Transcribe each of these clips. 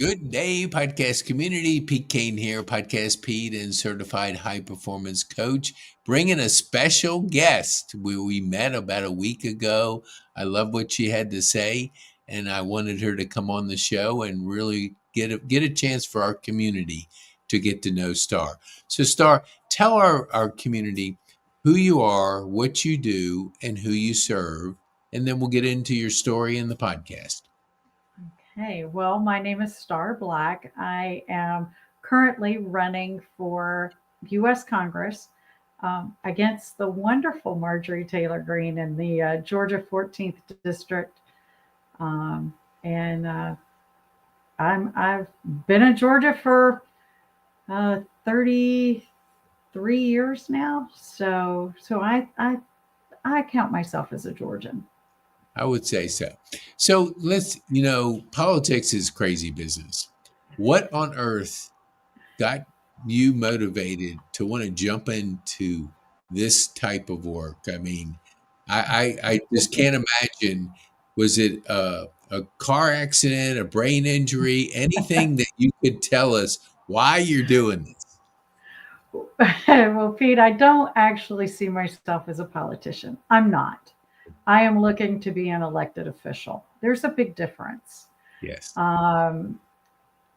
Good day, podcast community. PeteKane here, Podcast Pete and certified high performance coach, bringing a special guest. We met about a week ago. I love what she had to say, and I wanted her to come on the show and really get a chance for our community to get to know Star. So, Star, tell our community who you are, what you do, and who you serve, and then we'll get into your story in the podcast. Hey, well, my name is Star Black. I am currently running for U.S. Congress against the wonderful Marjorie Taylor Greene in the Georgia 14th District. And I've been in Georgia for 33 years now. So I count myself as a Georgian. I would say so. So politics is crazy business. What on earth got you motivated to want to jump into this type of work? I mean, I just can't imagine. Was it a car accident, a brain injury, anything that you could tell us why you're doing this? Well, Pete, I don't actually see myself as a politician. I'm not. I am looking to be an elected official. There's a big difference. Yes. Um,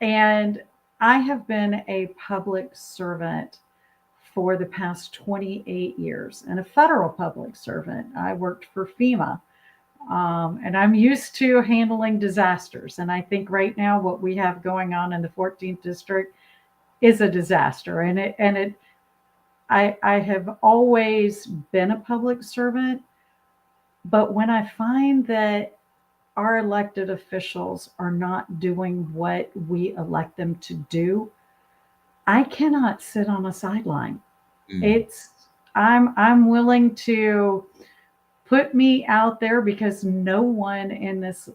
and I have been a public servant for the past 28 years and a federal public servant. I worked for FEMA. And I'm used to handling disasters. And I think right now what we have going on in the 14th district is a disaster. I have always been a public servant, but when I find that our elected officials are not doing what we elect them to do, I cannot sit on a sideline. Mm, It's I'm willing to put me out there because no one in this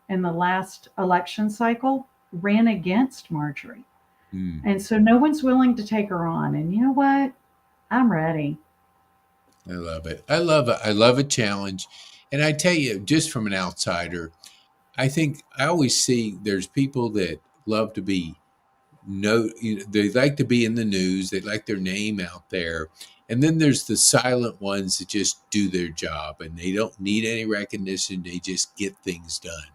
in the last election cycle ran against Marjorie, mm. and so no one's willing to take her on. And you know what? I'm ready. I love it. I love it. I love a challenge. And I tell you, just from an outsider, I think I always see there's people that love to be they like to be in the news, they like their name out there. And then there's the silent ones that just do their job and they don't need any recognition, they just get things done.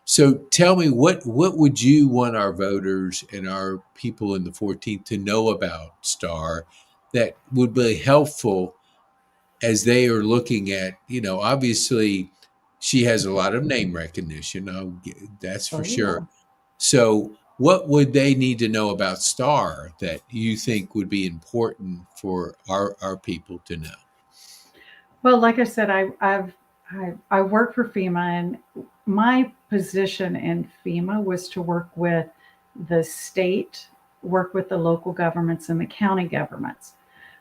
So tell me, what would you want our voters and our people in the 14th to know about Star that would be helpful as they are looking at, obviously she has a lot of name recognition. That's for Oh sure. yeah. So, what would they need to know about Star that you think would be important for our people to know? Well, like I said, I work for FEMA, and my position in FEMA was to work with the state, work with the local governments and the county governments.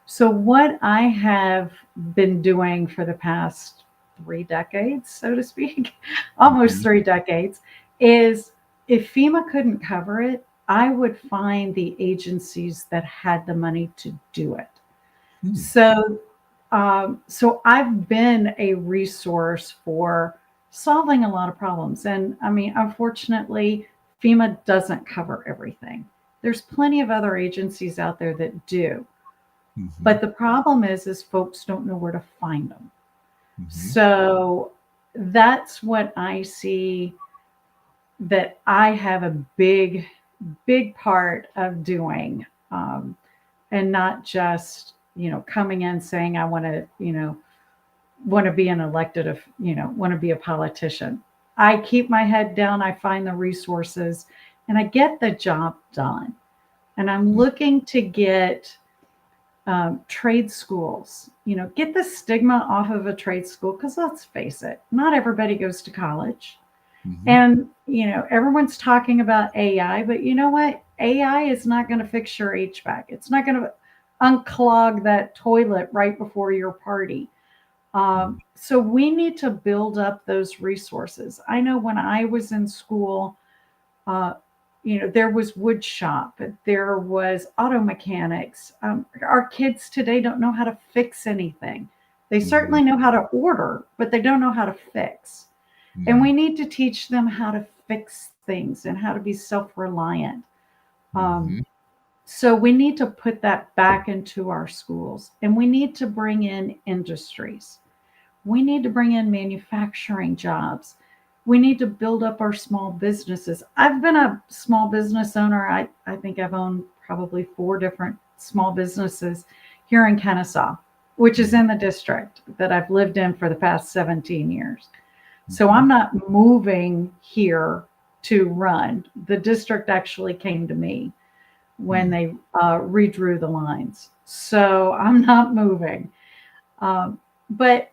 So what I have been doing for the past 3 decades, so to speak, almost Mhm. 3 decades, is if FEMA couldn't cover it, I would find the agencies that had the money to do it. Hmm. So I've been a resource for solving a lot of problems. And I mean, unfortunately, FEMA doesn't cover everything. There's plenty of other agencies out there that do. Mhm. But the problem is folks don't know where to find them. Mhm. So that's what I see that I have a big part of doing, and not just, coming in saying I want to, want to be an elected, of, want to be a politician. I keep my head down, I find the resources, and I get the job done. And I'm Mm. looking to get trade schools, get the stigma off of a trade school, because let's face it, not everybody goes to college. Mhm. And, everyone's talking about AI, but you know what? AI is not going to fix your HVAC. It's not going to unclog that toilet right before your party. Mm. So we need to build up those resources. I know when I was in school, uh, there was wood shop, there was auto mechanics. Our kids today don't know how to fix anything. They Mhm. certainly know how to order, but they don't know how to fix. And Mm. we need to teach them how to fix things and how to be self-reliant. Um, Mm-hmm. so we need to put that back into our schools, and we need to bring in industries. We need to bring in manufacturing jobs. We need to build up our small businesses. I've been a small business owner. I think I've owned probably 4 different small businesses here in Kennesaw, which is in the district that I've lived in for the past 17 years. So Mm-hmm. I'm not moving here to run. The district actually came to me when Mm-hmm. they redrew the lines. So I'm not moving. But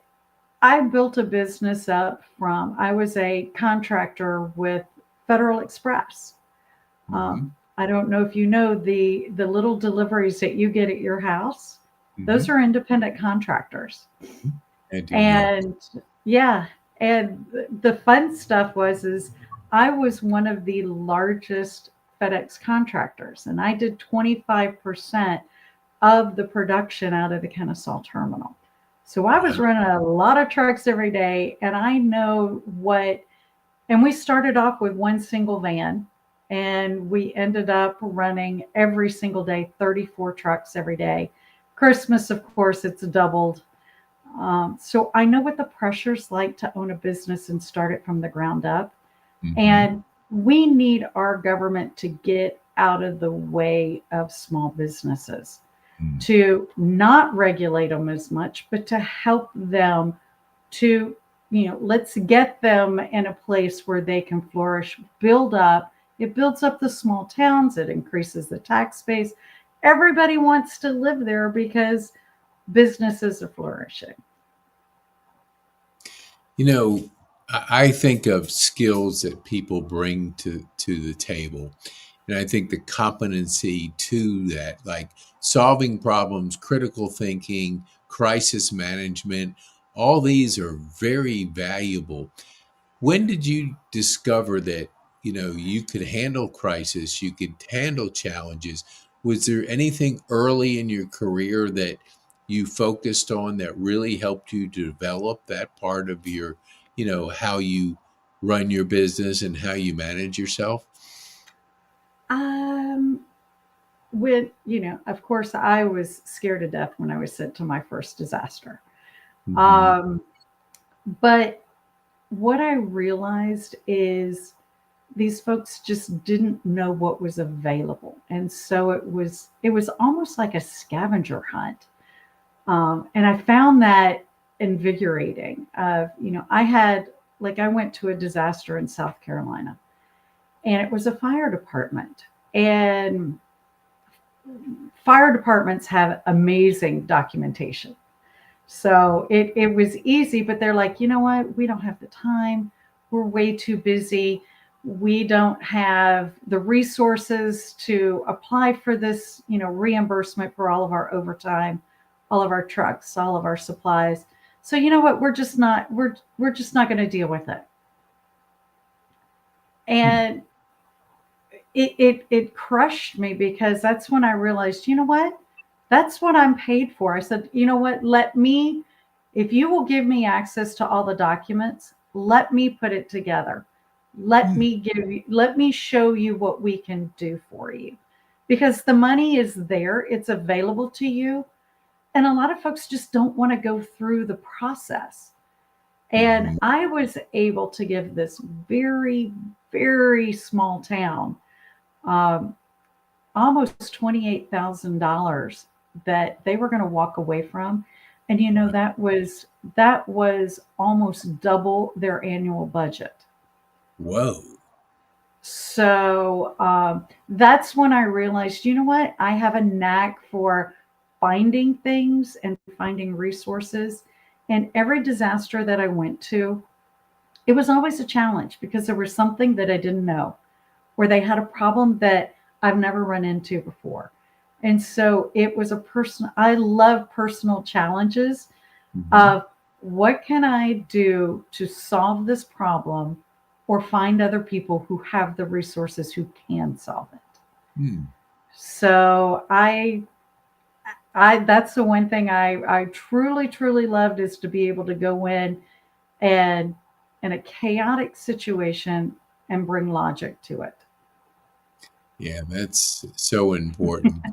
I built a business up from, I was a contractor with Federal Express. Mm-hmm. I don't know if you know the little deliveries that you get at your house. Those Mm-hmm. are independent contractors. I do, yeah. And yeah, and the fun stuff was is I was one of the largest FedEx contractors, and I did 25% of the production out of the Kennesaw terminal. So I was Wow. running a lot of trucks every day, and I know what, and we started off with one single van, and we ended up running every single day 34 trucks every day. Christmas, of course, it's doubled. So I know what the pressure's like to own a business and start it from the ground up. Mm-hmm. And we need our government to get out of the way of small businesses, to not regulate them as much, but to help them to, let's get them in a place where they can flourish, build up. It builds up the small towns, it increases the tax base. Everybody wants to live there because businesses are flourishing. You know, I think of skills that people bring to the table. And I think the competency to that, like solving problems, critical thinking, crisis management, all these are very valuable. When did you discover that, you could handle crisis, you could handle challenges? Was there anything early in your career that you focused on that really helped you develop that part of your, how you run your business and how you manage yourself? Um, when, of course, I was scared to death when I was sent to my first disaster. Hmm. Um, but what I realized is these folks just didn't know what was available, and so it was almost like a scavenger hunt. And I found that invigorating. I had, like, I went to a disaster in South Carolina, and it was a fire department, and fire departments have amazing documentation. So it was easy, but they're like, you know what? We don't have the time. We're way too busy. We don't have the resources to apply for this, reimbursement for all of our overtime, all of our trucks, all of our supplies. So you know what? We're just not going to deal with it. Hmm. And it crushed me because that's when I realized, you know what? That's what I'm paid for. I said, you know what? If you will give me access to all the documents, let me put it together. Hmm. Let me show you what we can do for you. Because the money is there, it's available to you. And a lot of folks just don't want to go through the process. And Hmm. I was able to give this very, very small town um, almost $28,000 that they were going to walk away from. And that was almost double their annual budget. Whoa. So that's when I realized, you know what? I have a knack for finding things and finding resources. And every disaster that I went to, it was always a challenge because there was something that I didn't know, where they had a problem that I've never run into before. And so it was I love personal challenges Hmm. of what can I do to solve this problem or find other people who have the resources who can solve it. Hmm. So that's the one thing I truly, truly loved is to be able to go in and in a chaotic situation and bring logic to it. Yeah, that's so important.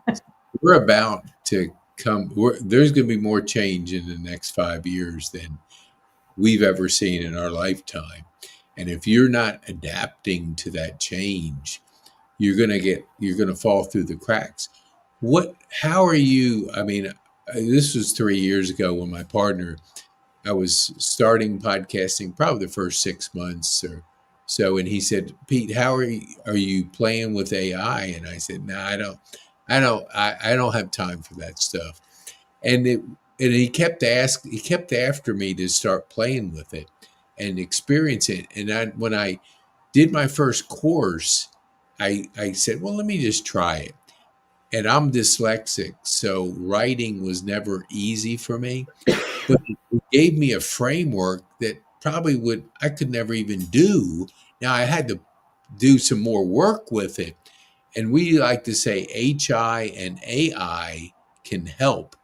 We're about to there's going to be more change in the next 5 years than we've ever seen in our lifetime. And if you're not adapting to that change, you're going to fall through the cracks. How are you? I mean, this was 3 years ago when my partner, I was starting podcasting probably the first 6 months or so. And he said, Pete, are you playing with AI? And I said, no, I don't have time for that stuff. And he kept after me to start playing with it and experience it. And when I did my first course, I said, well, let me just try it. And I'm dyslexic, so writing was never easy for me. But it gave me a framework that I could never even do. Now I had to do some more work with it. And we like to say HI and AI can help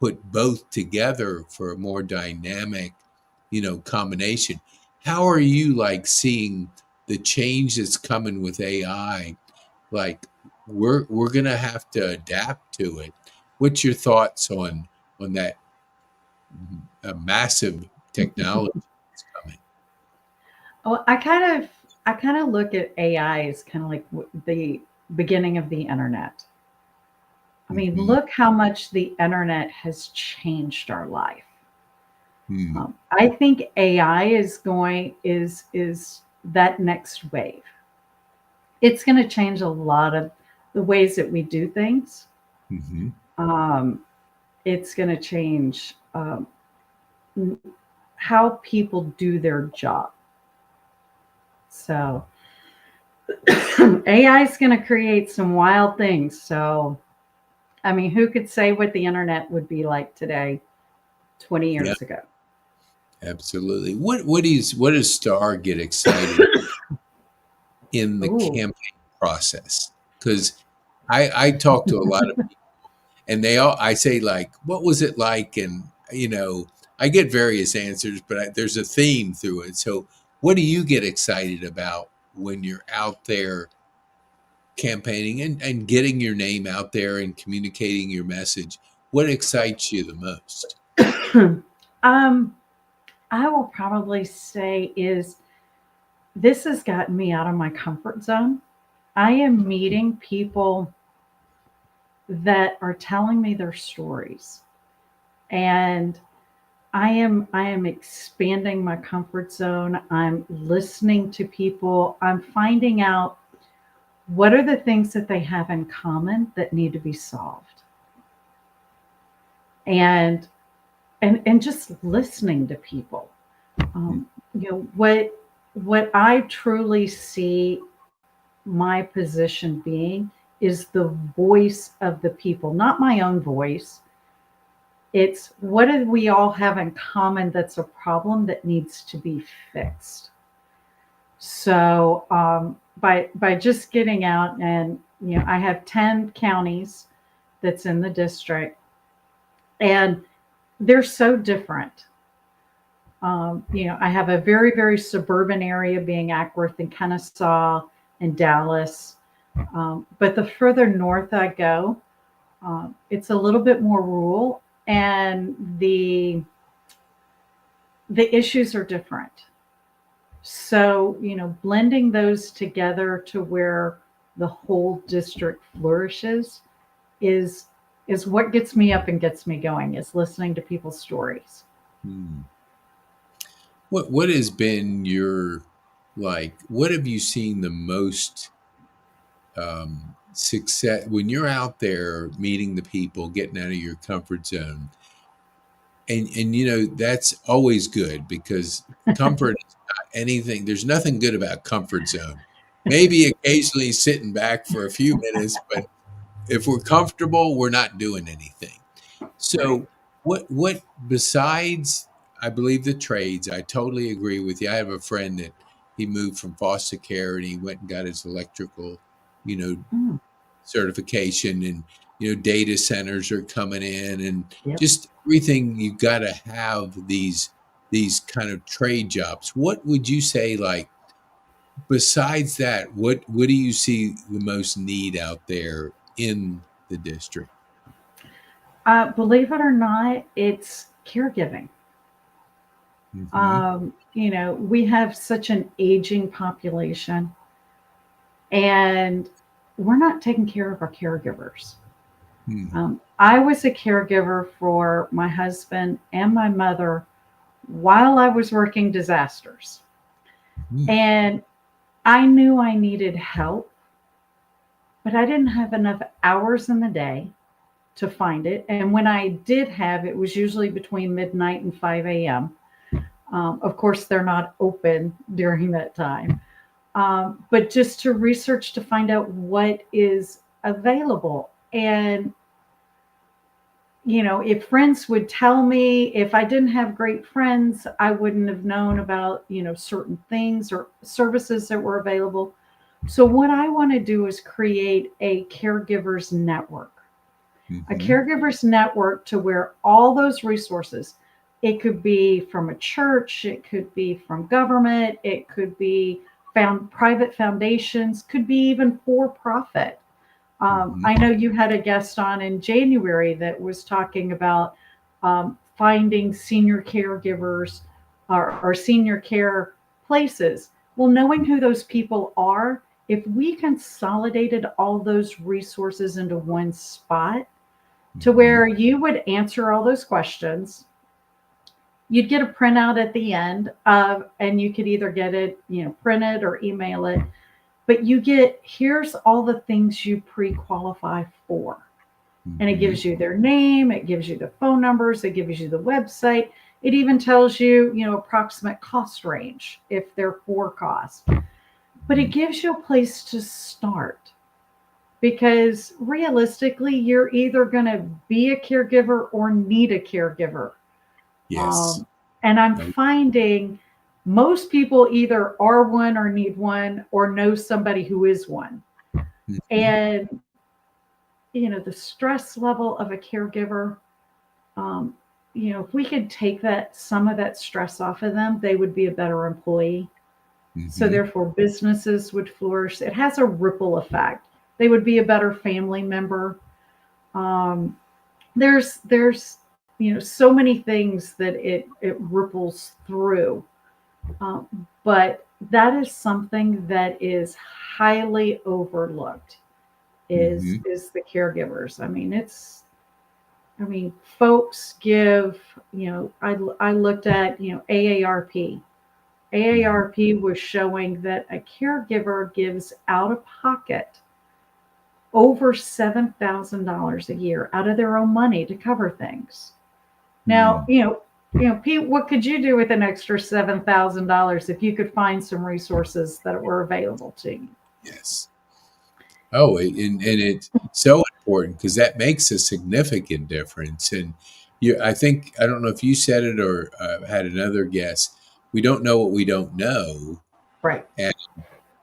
put both together for a more dynamic, combination. How are you like seeing the change that's coming with AI? Like we're gonna have to adapt to it. What's your thoughts on that massive technology that's coming? Well, I kind of look at AI as kind of like the beginning of the internet. I mean, Hmm. look how much the internet has changed our life. Hmm. I think AI is that next wave. It's going to change a lot of the ways that we do things. Hmm. Um, it's going to change how people do their job. So AI is going to create some wild things. So, I mean, who could say what the internet would be like today, 20 Yeah, years ago? absolutely. What does Star get excited in the Ooh. campaign process? Because I talk to a lot of people, and I say like, what was it like? And I get various answers, but there's a theme through it. So, what do you get excited about when you're out there campaigning and getting your name out there and communicating your message? What excites you the most? um, I will probably say is this has gotten me out of my comfort zone. I am meeting people that are telling me their stories, and I am expanding my comfort zone. I'm listening to people. I'm finding out what are the things that they have in common that need to be solved. And and just listening to people. What I truly see my position being is the voice of the people, not my own voice. It's what do we all have in common that's a problem that needs to be fixed. So by just getting out and I have 10 counties that's in the district, and they're so different. I have a very, very suburban area being Ackworth and Kennesaw and Dallas. But the further north I go, it's a little bit more rural, and the issues are different. So, blending those together to where the whole district flourishes is is what gets me up and gets me going, is listening to people's stories. Hmm. What has been your what have you seen the most success when you're out there meeting the people, getting out of your comfort zone? And that's always good because comfort is not anything. There's nothing good about comfort zone. Maybe occasionally sitting back for a few minutes, but if we're comfortable, we're not doing anything. Right. So what besides, I believe, the trades, I totally agree with you. I have a friend that he moved from foster care and he went and got his electrical, you know, Mm, certification, and data centers are coming in, and yep. just everything. You got to have these kind of trade jobs. What would you say, like, besides that, what do you see the most need out there in the district? Believe it or not, it's caregiving. Hmm. We have such an aging population, and we're not taking care of our caregivers. Hmm. I was a caregiver for my husband and my mother while I was working disasters. Hmm. And I knew I needed help, but I didn't have enough hours in the day to find it. And when I did have it, was usually between midnight and 5 a.m. Of course, they're not open during that time. But just to research to find out what is available. And if friends would tell me, if I didn't have great friends, I wouldn't have known about, certain things or services that were available. So, what I want to do is create a caregivers network, a Hmm. caregivers network to where all those resources, it could be from a church, it could be from government, it could be found private foundations, could be even for profit. Hmm. I know you had a guest on in January that was talking about finding senior caregivers or senior care places. Well, knowing who those people are, if we consolidated all those resources into one spot to Hmm. where you would answer all those questions, you'd get a printout at the end of, and you could either get it, printed or email it, but you get, here's all the things you pre-qualify for. And it Hmm. gives you their name, it gives you the phone numbers, it gives you the website. It even tells you, approximate cost range if they're for cost. But it Hmm. gives you a place to start because realistically, you're either going to be a caregiver or need a caregiver. Yes. Um, and I'm No. finding most people either are one or need one or know somebody who is one. Mhm. And, the stress level of a caregiver, um, if we could take some of that stress off of them, they would be a better employee. So Mhm. therefore, businesses would flourish. It has a ripple effect. They would be a better family member. Um, there's so many things that it ripples through. But that is something that is highly overlooked. Is Mhm. is the caregivers? Folks give. I looked at AARP. Mhm. AARP was showing that a caregiver gives out of pocket over $7,000 a year out of their own money to cover things. Now, Mm. Pete, what could you do with an extra $7,000 if you could find some resources that were available to you? Yes. Oh, and it's so important because that makes a significant difference. And I think I don't know if you said it or had another guess. We don't know what we don't know, Right. and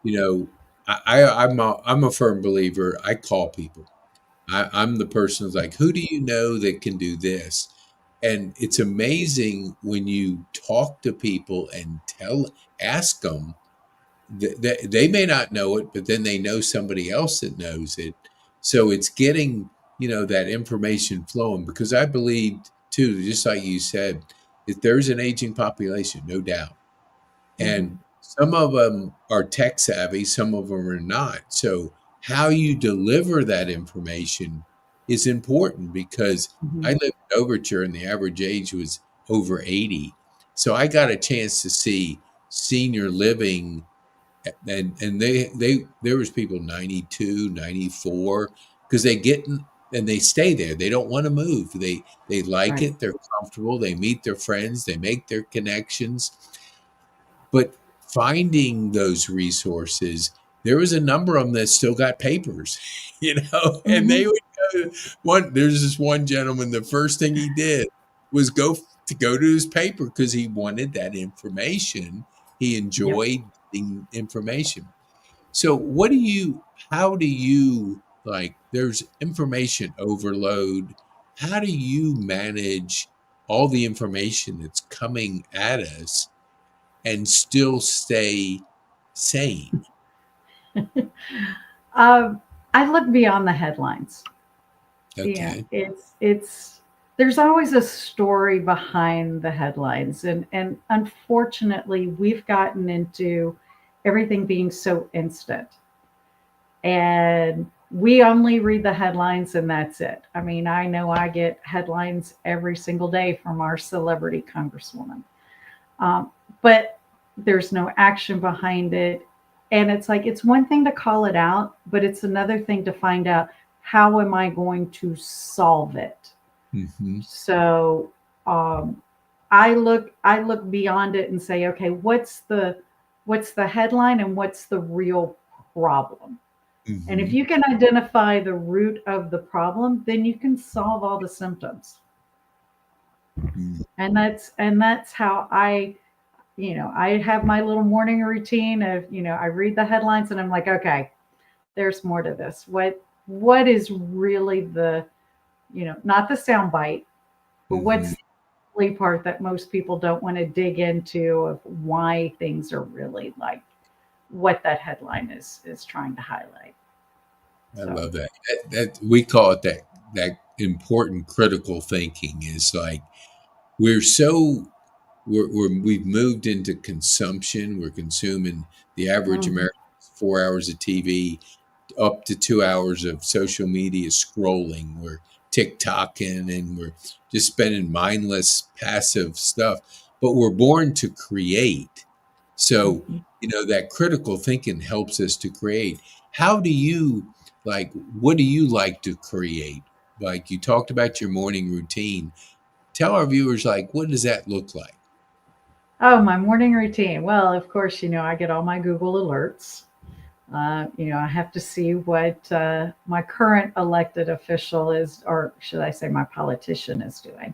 you know, I'm a firm believer. I call people. I'm the person who's like, who do you know that can do this? And it's amazing when you talk to people and ask them they may not know it, but then they know somebody else that knows it. So it's getting, that information flowing because I believe too, just like you said, that there's an aging population, no doubt. And Hmm. some of them are tech savvy, some of them are not. So how you deliver that information is important because Hmm. I lived in Overture and the average age was over 80. So I got a chance to see senior living and they there was people 92, 94 because they get in and they stay there. They don't want to move. They like Right. it. They're comfortable. They meet their friends. They make their connections. But finding those resources, there was a number of them that still got papers, and they Hmm. would go there's this one gentleman, the first thing he did was go to his paper because he wanted that information. He Yep. enjoyed getting information. So how do you like there's information overload. How do you manage all the information that's coming at us and still stay? saying? Um, I look beyond the headlines. Yeah, Okay. it's there's always a story behind the headlines, and unfortunately we've gotten into everything being so instant, and we only read the headlines and that's it. I mean, I know I get headlines every single day from our celebrity congresswoman, um, but there's no action behind it. And it's like, it's one thing to call it out, but it's another thing to find out, how am I going to solve it? Hmm. So um, I look beyond it and say, okay, what's the headline and what's the real problem? And if Hmm. you can identify the root of the problem, then you can solve all the symptoms. And that's how I have my little morning routine of, I read the headlines and I'm like, okay, there's more to this. What is really the, not the sound bite, but Hmm. what's the really part that most people don't want to dig into of why things are really like what that headline is trying to highlight. I So, love that. That we call it that important critical thinking is like we're so we've moved into consumption. We're consuming the average mhm, American 4 hours of TV, up to 2 hours of social media scrolling. We're TikToking and we're just spending mindless, passive stuff. But we're born to create. So, mhm. that critical thinking helps us to create. How do you what do you like to create? Like you talked about your morning routine. Tell our viewers, what does that look like? Oh, my morning routine. Well, of course, I get all my Google alerts. I have to see what my current elected official is, or should I say, my politician is doing,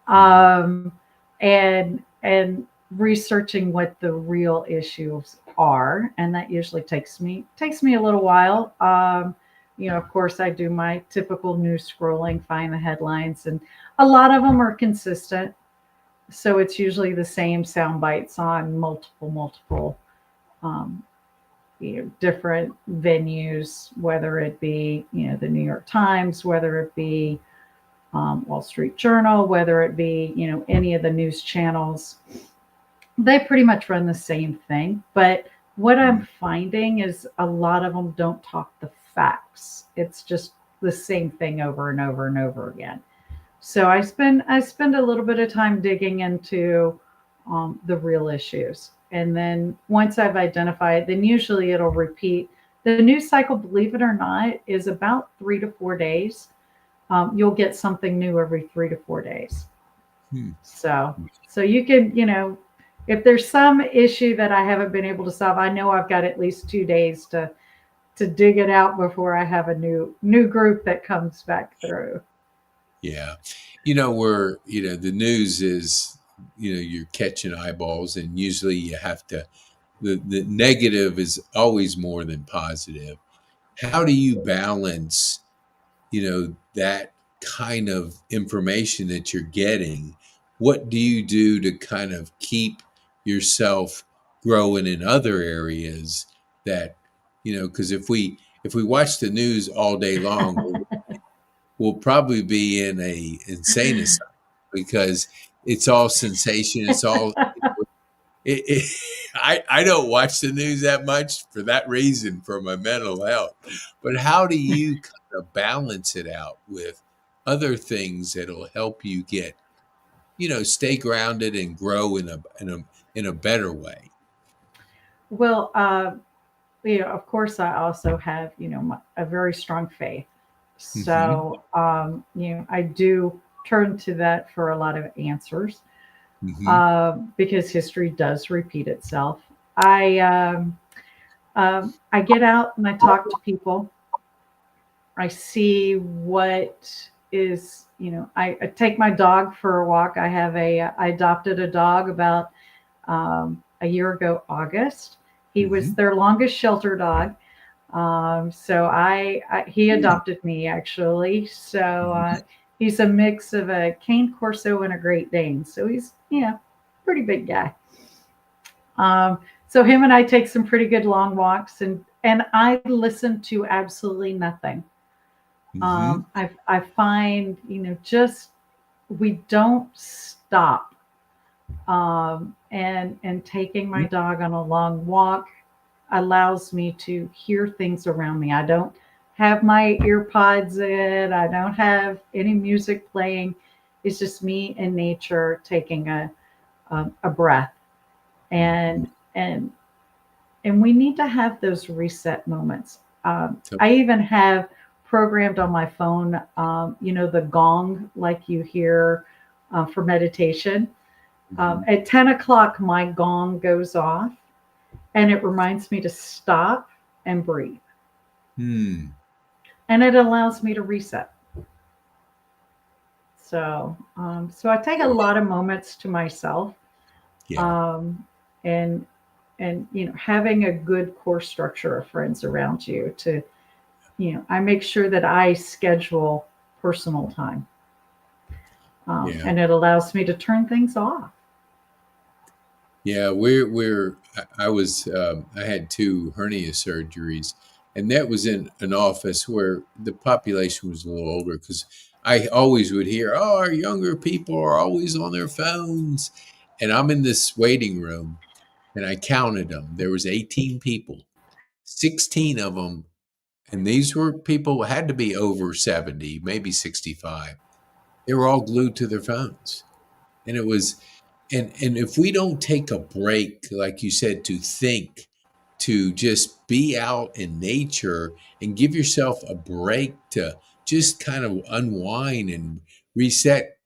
Mhm. um, and researching what the real issues are, and that usually takes me a little while. Of course, I do my typical news scrolling, find the headlines, and a lot of them are consistent. So it's usually the same sound bites on multiple um, different venues, whether it be the New York Times, whether it be Wall Street Journal, whether it be any of the news channels. They pretty much run the same thing. But what I'm finding is a lot of them don't talk the facts. It's just the same thing over and over and over again. So I spend a little bit of time digging into the real issues, and then once I've identified, then usually it'll repeat. The news cycle, believe it or not, is about 3 to 4 days. You'll get something new every 3 to 4 days. Hmm. So you can, if there's some issue that I haven't been able to solve, I know I've got at least 2 days to dig it out before I have a new group that comes back through. Yeah. Where, the news is, you're catching eyeballs and usually you have to, the negative is always more than positive. How do you balance, that kind of information that you're getting? What do you do to kind of keep yourself growing in other areas that, because if we watch the news all day long, we'll probably be in a insane asylum because it's all sensation. It's all I don't watch the news that much for that reason, for my mental health. But how do you kind of balance it out with other things that'll help you get, stay grounded and grow in a better way? Well, of course, I also have, a very strong faith. Hmm. So, I do turn to that for a lot of answers, Hmm. because history does repeat itself. I get out and I talk to people. I see what is, I take my dog for a walk. I adopted a dog about a year ago, August. He was Hmm. their longest shelter dog. So he adopted me actually. So he's a mix of a cane corso and a Great Dane. So he's pretty big guy. Um, So him and I take some pretty good long walks, and I listen to absolutely nothing. Hmm. I find, just we don't stop. And taking my dog on a long walk allows me to hear things around me. I don't have my ear pods in. I don't have any music playing. It's just me and nature taking a breath. And and and we need to have those reset moments. So, I even have programmed on my phone, the gong like you hear for meditation. mhm. At 10 o'clock, my gong goes off and it reminds me to stop and breathe. Hmm. And it allows me to reset. So I take a lot of moments to myself, Yeah. um, and having a good core structure of friends around you to, I make sure that I schedule personal time, Yeah. and it allows me to turn things off. Yeah, I was I had two hernia surgeries, and that was in an office where the population was a little older because I always would hear, "Oh, our younger people are always on their phones," and I'm in this waiting room, and I counted them. There was 18 people, 16 of them, and these were people who had to be over 70, maybe 65. They were all glued to their phones, and it was and if we don't take a break, like you said, to think, to just be out in nature and give yourself a break to just kind of unwind and reset,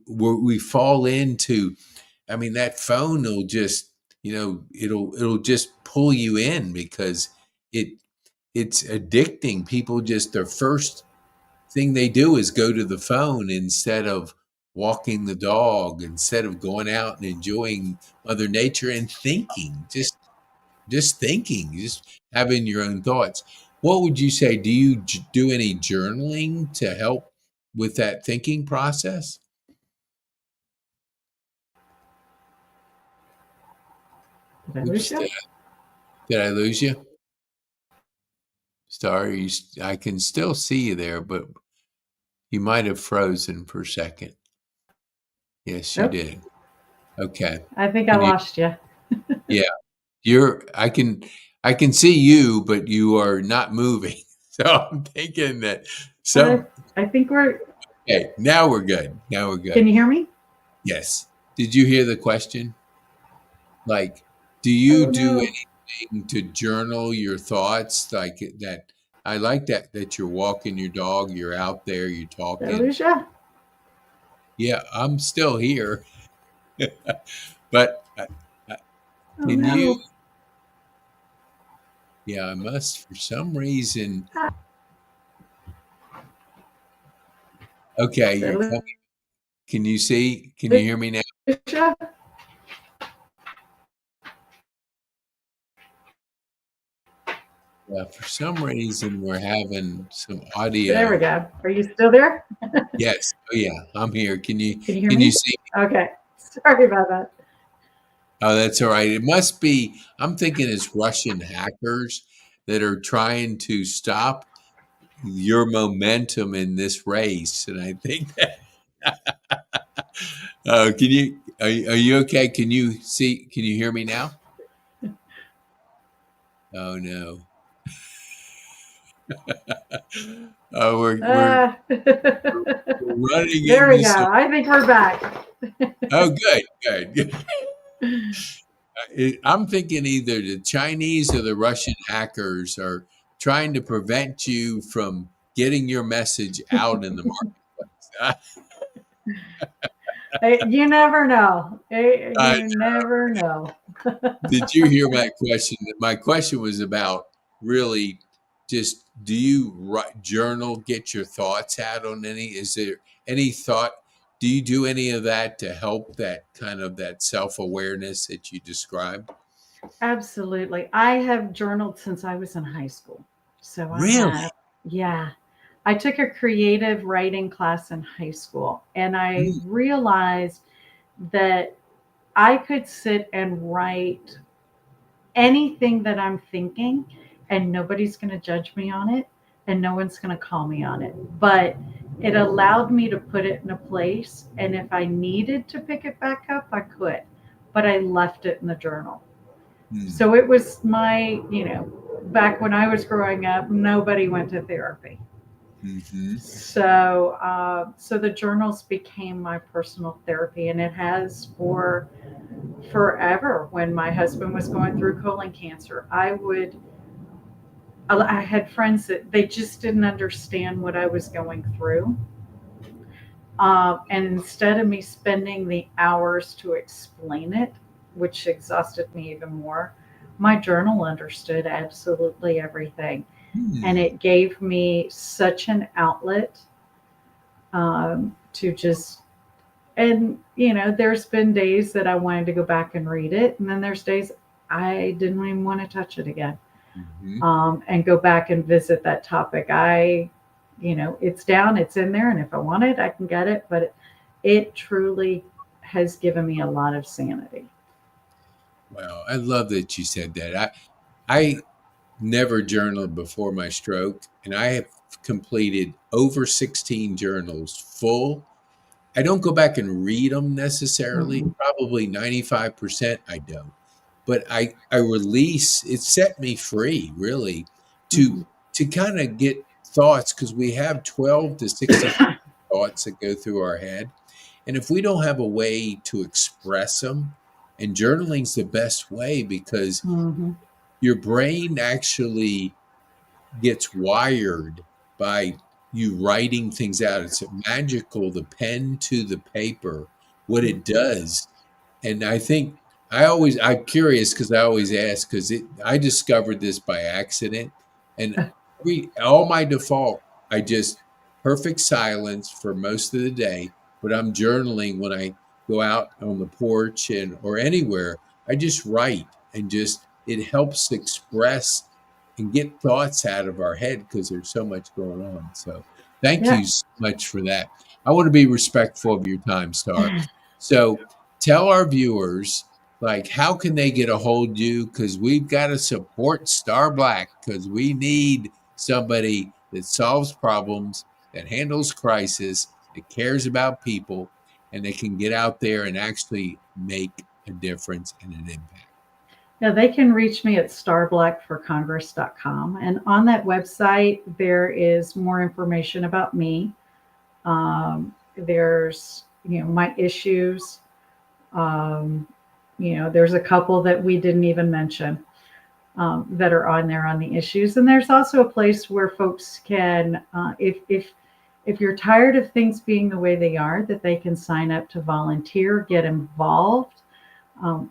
we fall into, I mean, that phone will just, it'll just pull you in because it it's addicting. People just, their first thing they do is go to the phone instead of walking the dog, instead of going out and enjoying mother nature and thinking, just thinking, just having your own thoughts. What would you say? Do you do any journaling to help with that thinking process? Did I lose Oops, you? did I lose you? Star, I can still see you there, but you might have frozen for a second. Yes, you Nope. did. Okay. I think I Can you? lost you. Yeah. You're I can see you, but you are not moving. So I'm thinking that Uh, some I think we're. okay, now we're good. Now we're Can good. you hear me? Yes. Did you hear the question? Like, do you Oh do no. anything to journal your thoughts like that? I like that you're walking your dog, you're out there, you're Did I talking. lose you? Yeah, I'm still here. But I- Oh can you, no. yeah, I must for some reason. Okay, Did you're I coming. Can you see? Can you lose hear me now? you? Yeah, for some reason we're having some There we audio. go. Are you still there? Yes. Oh yeah, I'm here. Can you hear Can you me? see? Okay. Sorry about that. Oh, that's all right. It must be, I'm thinking it's Russian hackers that are trying to stop your momentum in this race. And I think that can you are you okay? Can you see, can you hear me now? Oh no. We're Uh, running there we into go. some, I think we're back. oh good. I'm thinking either the Chinese or the Russian hackers are trying to prevent you from getting your message out in the marketplace. You never know. I, You never know. did you hear my question? My question was about really just, do you journal, get your thoughts out on any? Is there any thought? Do you do any of that to help that kind of that self awareness that you described? Absolutely. I have journaled since I was in high school. So I Really? have, yeah. I took a creative writing class in high school and I Mm, realized that I could sit and write anything that I'm thinking, and nobody's going to judge me on it, and no one's going to call me on it. But it allowed me to put it in a place, and if I needed to pick it back up, I could. But I left it in the journal. Hmm. So it was my, back when I was growing up, nobody went to therapy. Mm-hmm. So the journals became my personal therapy, and it has for forever. When my husband was going through colon cancer, I had friends that they just didn't understand what I was going through. And instead of me spending the hours to explain it, which exhausted me even more, my journal understood absolutely everything. And Hmm. it gave me such an outlet to just, and there's been days that I wanted to go back and read it. And then there's days I didn't even want to touch it again, Mm-hmm. and go back and visit that topic. It's down, it's in there, and if I want it, I can get it. But it truly has given me a lot of sanity. Wow, I love that you said that. I never journaled before my stroke, and I have completed over 16 journals full. I don't go back and read them necessarily. Mm-mm. Probably 95% I don't. But I release, it set me free really to Mm-hmm. to kind of get thoughts, because we have 12 to 16 thoughts that go through our head. And if we don't have a way to express them, and journaling's the best way, because Mm-hmm. your brain actually gets wired by you writing things out. It's magical, the pen to the paper, what it does. And I think I'm curious, because I always ask, because I discovered this by accident. And all my default, I just perfect silence for most of the day, but I'm journaling when I go out on the porch and or anywhere. I just write, and just it helps express and get thoughts out of our head, because there's so much going on. So thank Yeah. you so much for that. I want to be respectful of your time, Star. So tell our viewers, like, how can they get a hold of you? Because we've got to support Star Black, because we need somebody that solves problems, that handles crisis, that cares about people, and they can get out there and actually make a difference and an impact. Yeah, they can reach me at starblackforcongress.com. And on that website, there is more information about me. There's, my issues. Um, there's a couple that we didn't even mention, that are on there on the issues. And there's also a place where folks can, if you're tired of things being the way they are, that they can sign up to volunteer, get involved.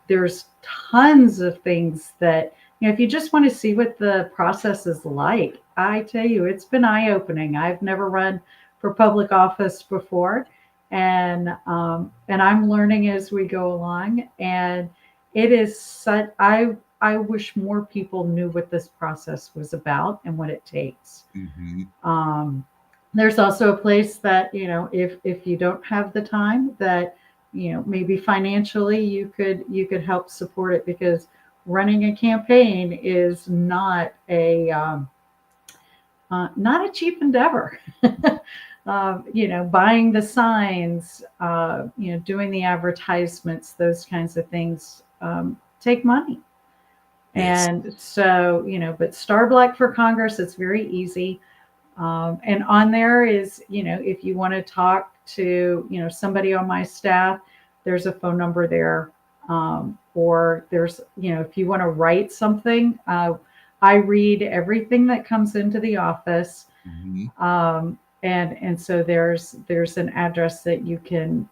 There's tons of things that, if you just want to see what the process is like, I tell you, it's been eye opening. I've never run for public office before, and I'm learning as we go along. And it is such, I wish more people knew what this process was about and what it takes. Mm-hmm. Um, there's also a place that, if you don't have the time, that, maybe financially you could help support it, because running a campaign is not a cheap endeavor. Buying the signs, doing the advertisements, those kinds of things, take money. Yes. And so, but Star Black for Congress, it's very easy. And on there is, if you want to talk to, somebody on my staff, there's a phone number there. Or there's, if you want to write something, I read everything that comes into the office. Mm-hmm. And so there's an address that you can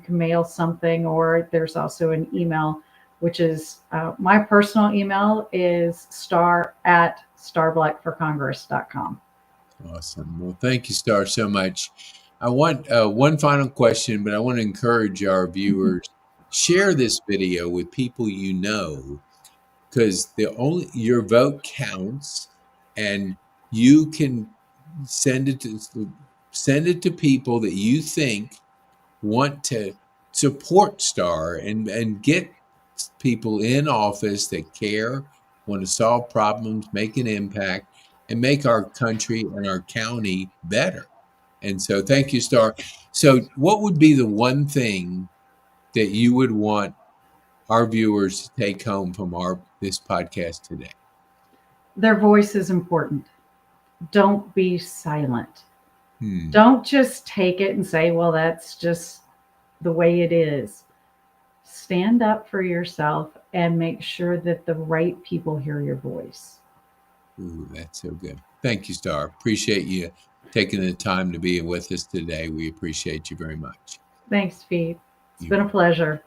mail something, or there's also an email, which is, my personal email is star@starblackforcongress.com. Awesome. Well, thank you, Star, so much. I want one final question, but I want to encourage our viewers, share this video with people you know, because the only your vote counts, and you can send it to send it to people that you think want to support Star and get people in office that care, want to solve problems, make an impact, and make our country and our county better. And so, thank you, Star. So, what would be the one thing that you would want our viewers to take home from this podcast today? Their voice is important. Don't be silent. Hmm. Don't just take it and say, well, that's just the way it is. Stand up for yourself and make sure that the right people hear your voice. Ooh, that's so good. Thank you, Star. Appreciate you taking the time to be with us today. We appreciate you very much. Thanks, Pete. It's You been a pleasure.